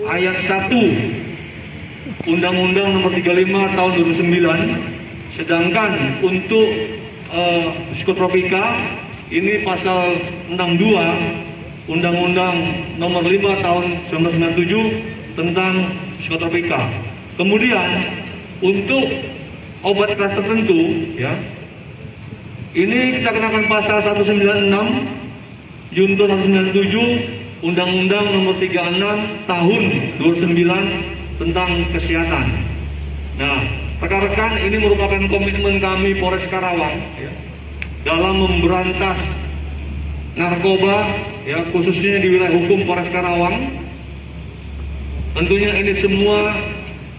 ayat 1 Undang-Undang Nomor 35 Tahun 2009, sedangkan untuk psikotropika ini pasal 62 Undang-Undang Nomor 5 Tahun 1997 tentang psikotropika. Kemudian untuk obat keras tertentu, ya, ini kita kenakan pasal 196 Junto 197 Undang-Undang Nomor 36 Tahun 29 tentang kesehatan. Nah, rekan-rekan, ini merupakan komitmen kami Polres Karawang, ya, dalam memberantas narkoba, ya, khususnya di wilayah hukum Polres Karawang. Tentunya ini semua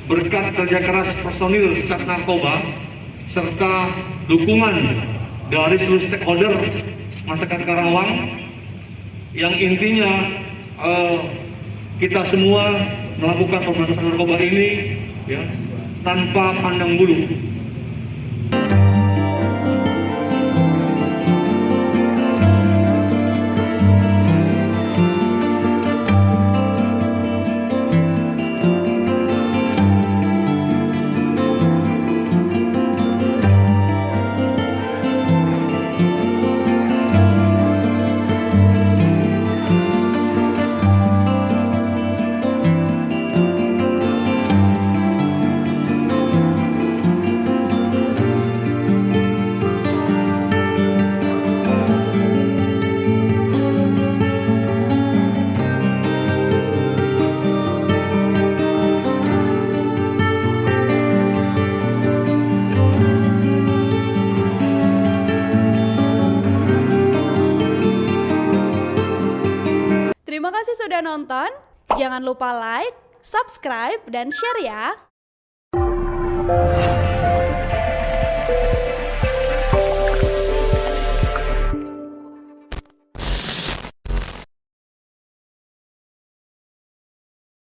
berkat kerja keras personil Sat Narkoba serta dukungan dari seluruh stakeholder masyarakat Karawang, yang intinya kita semua melakukan pemberantasan narkoba ini, ya, tanpa pandang bulu. Terima kasih sudah nonton. Jangan lupa like, subscribe, dan share ya.